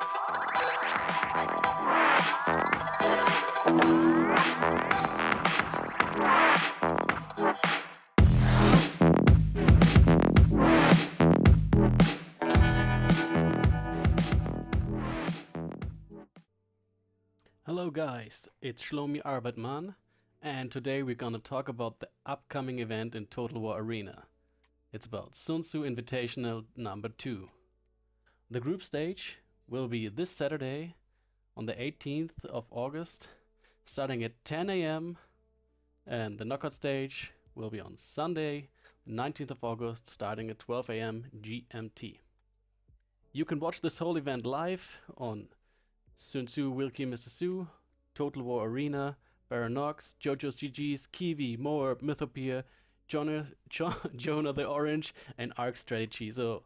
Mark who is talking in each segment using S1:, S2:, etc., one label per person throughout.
S1: Hello guys, it's Shlomi Arbeitman, and today we're gonna talk about the upcoming event in Total War Arena. It's about SUNTZU Invitational #2. The group stage will be this Saturday on the 18th of August, starting at 10 a.m. and the knockout stage will be on Sunday, 19th of August, starting at 12 a.m. GMT. You can watch this whole event live on SUNTZU Wilkie Mr. Sue, Total War Arena, Baronox, JoJo's GG's, Kiwi, Moab, Mythopia, Jonah the Orange, and Arc Strategy. So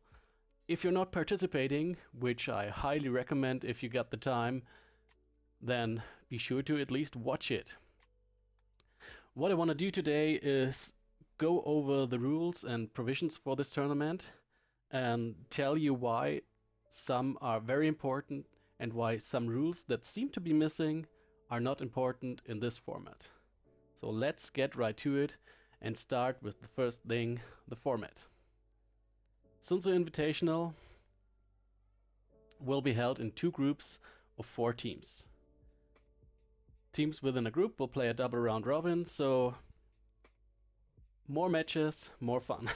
S1: if you're not participating, which I highly recommend if you got the time, then be sure to at least watch it. What I want to do today is go over the rules and provisions for this tournament and tell you why some are very important and why some rules that seem to be missing are not important in this format. So let's get right to it and start with the first thing, the format. SUNTZU Invitational will be held in two groups of 4 teams. Teams within a group will play a double round robin, so more matches, more fun.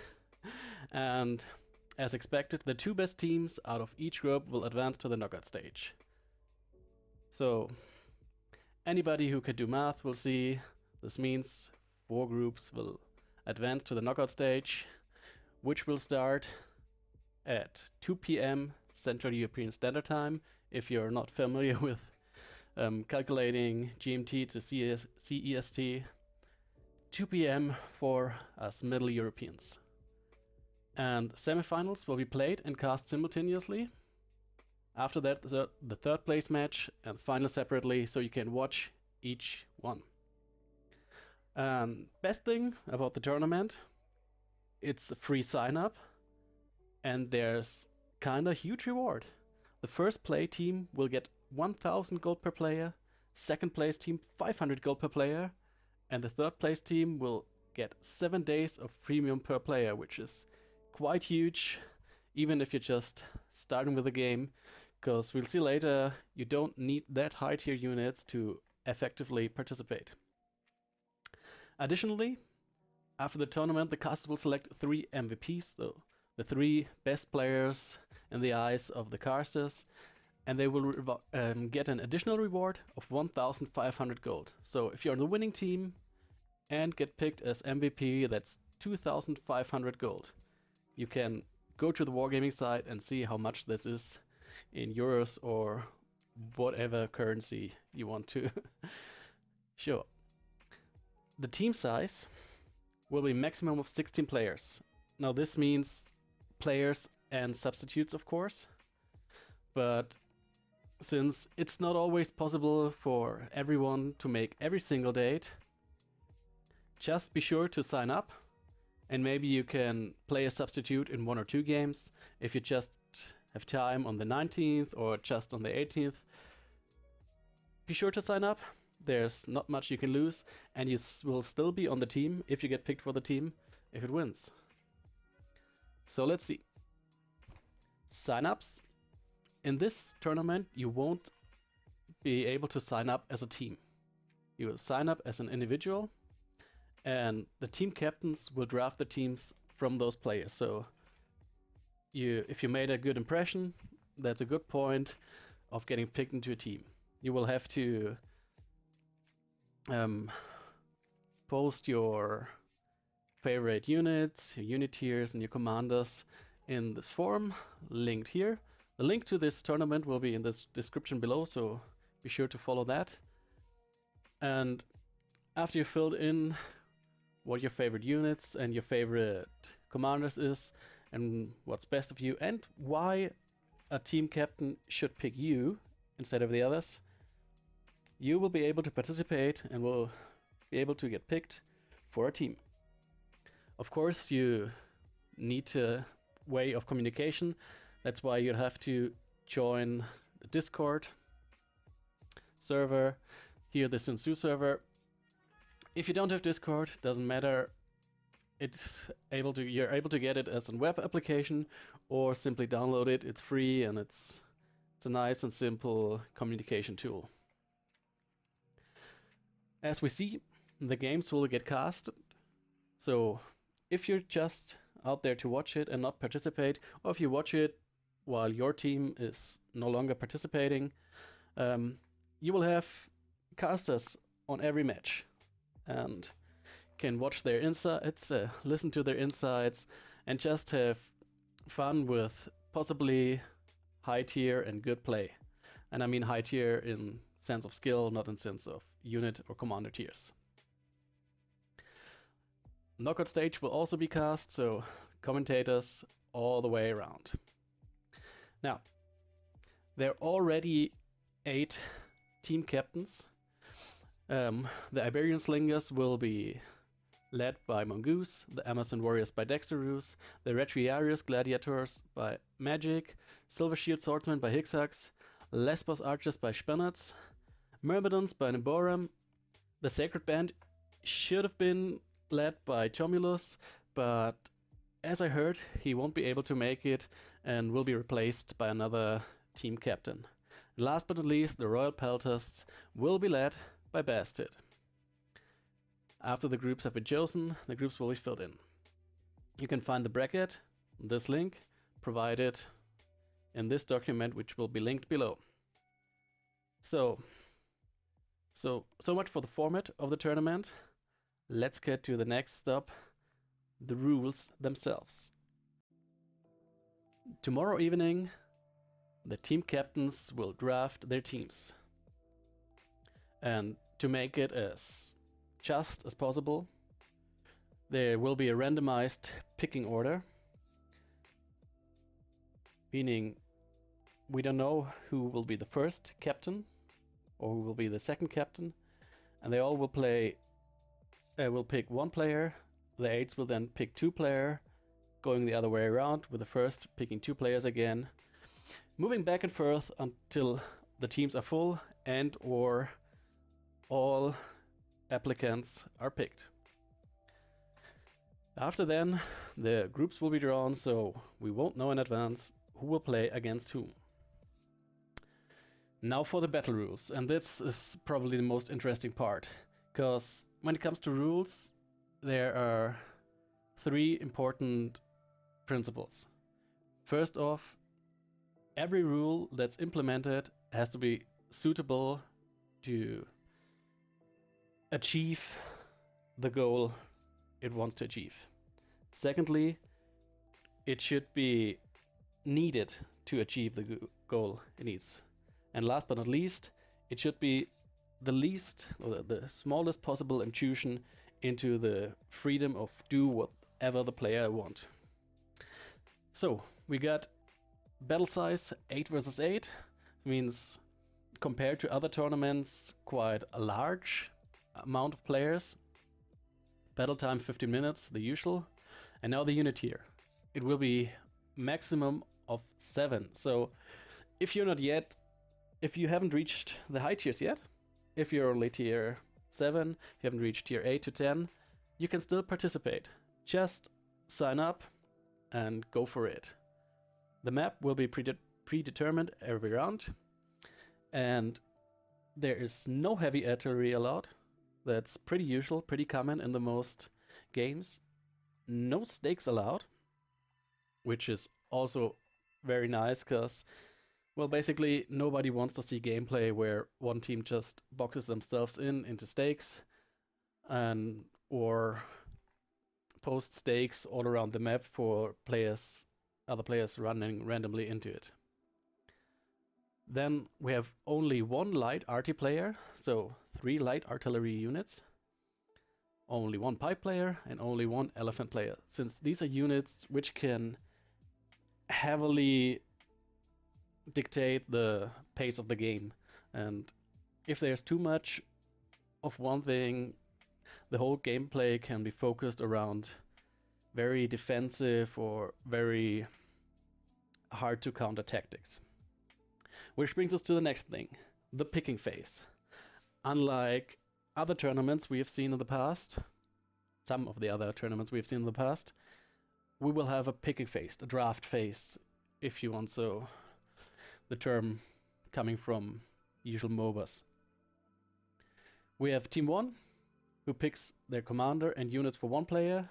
S1: And as expected, the 2 best teams out of each group will advance to the knockout stage. So anybody who can do math will see this means 4 groups will advance to the knockout stage, which will start at 2 p.m. Central European Standard Time. If you're not familiar with calculating GMT to CEST, 2 p.m. for us Middle Europeans. And semifinals will be played and cast simultaneously. After that, the third place match and final separately, so you can watch each one. Best thing about the tournament, it's a free sign up, and there's kinda huge reward. The first play team will get 1000 gold per player, second place team 500 gold per player, and the third place team will get 7 days of premium per player, which is quite huge, even if you're just starting with the game, because we'll see later, you don't need that high tier units to effectively participate. Additionally, after the tournament, the caster will select 3 MVPs, so the 3 best players in the eyes of the casters, and they will get an additional reward of 1500 gold. So if you're on the winning team and get picked as MVP, that's 2500 gold. You can go to the Wargaming site and see how much this is in euros or whatever currency you want to show. The team size will be maximum of 16 players. Now this means players and substitutes, of course, but since it's not always possible for everyone to make every single date, just be sure to sign up, and maybe you can play a substitute in 1 or 2 games if you just have time on the 19th or just on the 18th. Be sure to sign up. There's not much you can lose, and you will still be on the team if you get picked for the team if it wins. So let's see. Sign-ups. In this tournament, you won't be able to sign up as a team. You will sign up as an individual, and the team captains will draft the teams from those players. So if you made a good impression, that's a good point of getting picked into a team. You will have to post your favorite units, your unit tiers, and your commanders in this form linked here. The link to this tournament will be in the description below, so be sure to follow that. And after you filled in what your favorite units and your favorite commanders is, and what's best of you, and why a team captain should pick you instead of the others, you will be able to participate and will be able to get picked for a team. Of course, you need a way of communication. That's why you'll have to join the Discord server, here the SUNTZU server. If you don't have Discord, doesn't matter. You're able to get it as a web application or simply download it. It's free and it's a nice and simple communication tool. As we see, the games will get cast. So if you're just out there to watch it and not participate, or if you watch it while your team is no longer participating, you will have casters on every match and can watch their insights, listen to their insights, and just have fun with possibly high tier and good play. And I mean high tier in sense of skill, not in sense of unit or commander tiers. Knockout stage will also be cast, so commentators all the way around. Now, there are already 8 team captains. The Iberian Slingers will be led by Mongoose, the Amazon Warriors by Dexterous, the Retriarius Gladiators by Magic, Silver Shield Swordsmen by Hixax, Lesbos Archers by Spanners, Myrmidons by Niborum. The Sacred Band should have been led by Chomulus, but as I heard, he won't be able to make it and will be replaced by another team captain. Last but not least, the Royal Peltasts will be led by Bastard. After the groups have been chosen, the groups will be filled in. You can find the bracket, this link, provided in this document, which will be linked below. So much for the format of the tournament. Let's get to the next stop, the rules themselves. Tomorrow evening, the team captains will draft their teams. And to make it as just as possible, there will be a randomized picking order, meaning we don't know who will be the first captain or who will be the second captain, and they all will pick one player. The 8s will then pick 2 players, going the other way around with the first picking 2 players again, moving back and forth until the teams are full and or all applicants are picked. After then, the groups will be drawn, so we won't know in advance who will play against whom. Now for the battle rules, and this is probably the most interesting part, because when it comes to rules, there are 3 important principles. First off, every rule that's implemented has to be suitable to achieve the goal it wants to achieve. Secondly, it should be needed to achieve the goal it needs. And last but not least, it should be the least or the smallest possible intrusion into the freedom of do whatever the player wants. So we got battle size 8 versus 8, means compared to other tournaments quite a large amount of players. Battle time 15 minutes, the usual. And now the unit tier. It will be maximum of 7. So if you haven't reached the high tiers yet, if you're only tier 7, if you haven't reached tier 8 to 10, you can still participate. Just sign up and go for it. The map will be predetermined every round, and there is no heavy artillery allowed. That's pretty usual, pretty common in the most games. No stakes allowed, which is also very nice because, well, basically nobody wants to see gameplay where one team just boxes themselves into stakes or post stakes all around the map for other players running randomly into it. Then we have only 1 light arty player, so 3 light artillery units, only 1 pipe player, and only 1 elephant player, since these are units which can heavily dictate the pace of the game. And if there's too much of one thing, the whole gameplay can be focused around very defensive or very hard to counter tactics. Which brings us to the next thing, the picking phase. Unlike other tournaments we have seen in the past, some of the other tournaments we've seen in the past, we will have a picking phase, a draft phase, if you want so, the term coming from usual MOBAs. We have Team 1, who picks their commander and units for 1 player,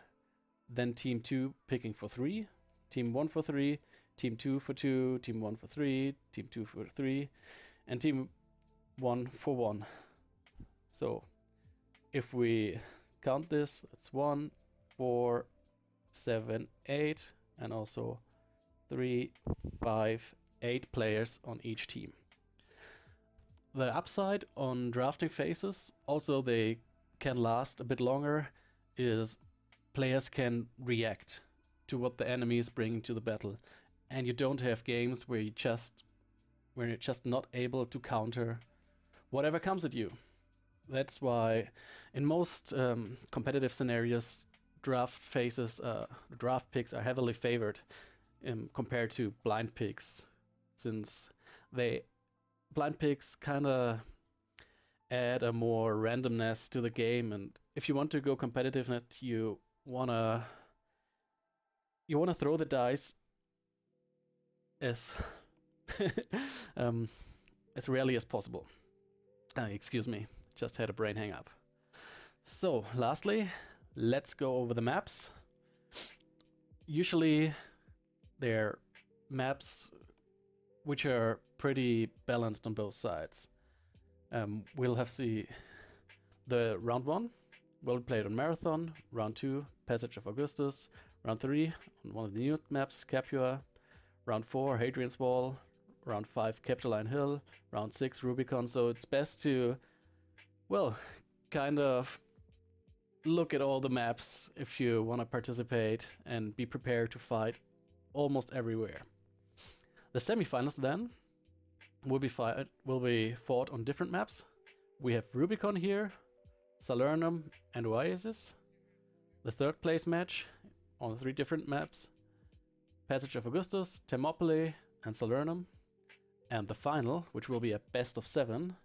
S1: then Team 2 picking for 3, Team 1 for 3, Team 2 for 2, Team 1 for 3, Team 2 for 3, and Team 1 for 1. So if we count this, it's 1, 4, 7, 8, and also 3, 5, 8 players on each team. The upside on drafting phases, also they can last a bit longer, is players can react to what the enemy is bringing to the battle, and you don't have games where you're just not able to counter whatever comes at you. That's why in most competitive scenarios, draft phases, draft picks are heavily favored compared to blind picks, since blind picks kind of add a more randomness to the game, and if you want to go competitive, you wanna throw the dice as as rarely as possible. Excuse me, just had a brain hang up. So lastly, let's go over the maps. Usually they're maps which are pretty balanced on both sides. We'll have the round 1 will be played on Marathon, round 2 Passage of Augustus, round 3 on one of the newest maps, Capua, round 4 Hadrian's Wall, round 5 Capitoline Hill, round 6 Rubicon. So it's best to, well, kind of look at all the maps if you want to participate and be prepared to fight almost everywhere. The semifinals then will be fought on different maps. We have Rubicon here, Salernum, and Oasis. The third place match on 3 different maps, Passage of Augustus, Thermopylae, and Salernum. And the final, which will be a best of 7,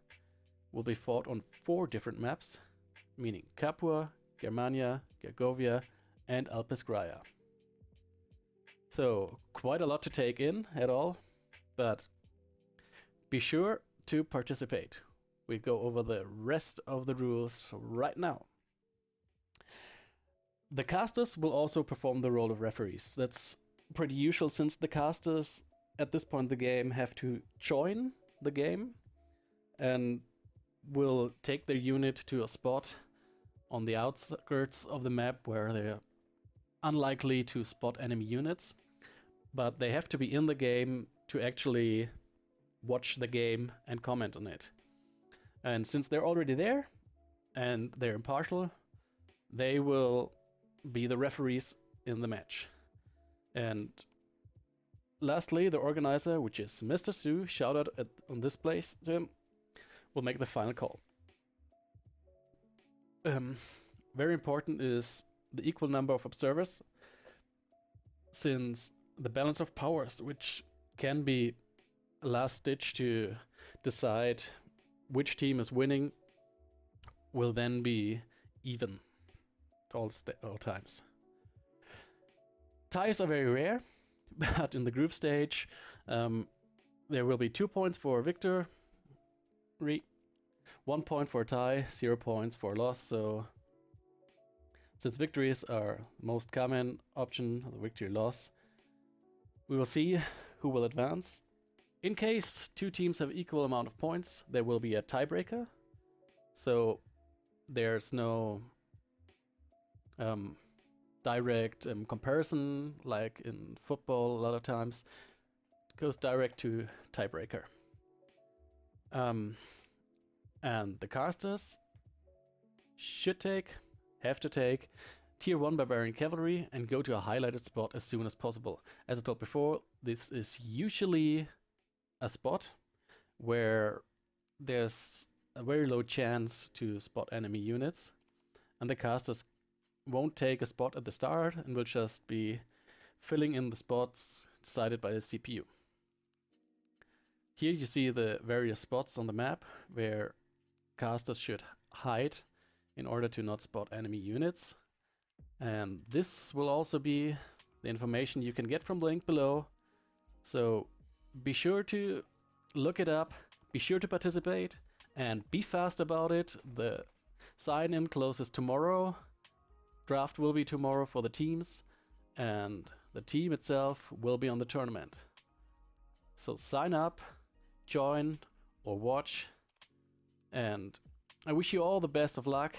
S1: will be fought on 4 different maps, meaning Capua, Germania, Gergovia, and Alpesgraia. So quite a lot to take in at all, but be sure to participate. We go over the rest of the rules right now. The casters will also perform the role of referees. That's pretty usual, since the casters at this point in the game have to join the game and will take their unit to a spot on the outskirts of the map where they're unlikely to spot enemy units, but they have to be in the game to actually watch the game and comment on it. And since they're already there and they're impartial, they will be the referees in the match. And lastly, the organizer, which is Mr. Sue, shout out on this place to him, will make the final call. Very important is the equal number of observers, since the balance of powers, which can be a last ditch to decide which team is winning, will then be even at all times. Ties are very rare, but in the group stage, there will be 2 points for victory, 1 point for tie, 0 points for loss. So since victories are the most common option, the victory loss, we will see who will advance. In case 2 teams have equal amount of points, there will be a tiebreaker. So there's no direct comparison like in football. A lot of times it goes direct to tiebreaker. And the casters have to take Tier 1 Barbarian Cavalry and go to a highlighted spot as soon as possible. As I told before, this is usually a spot where there's a very low chance to spot enemy units, and the casters won't take a spot at the start and will just be filling in the spots decided by the CPU. Here you see the various spots on the map where casters should hide in order to not spot enemy units. And this will also be the information you can get from the link below. So be sure to look it up, be sure to participate, and be fast about it. The sign-in closes tomorrow. Draft will be tomorrow for the teams, and the team itself will be on the tournament. So sign up, join, or watch, and I wish you all the best of luck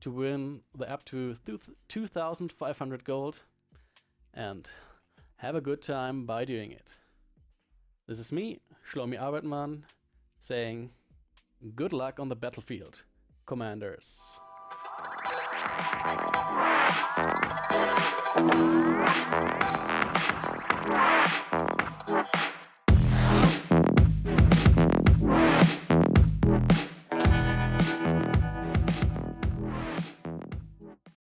S1: to win the up to 2,500 gold, and have a good time by doing it. This is me, Shlomi Arbeitman, saying good luck on the battlefield, commanders.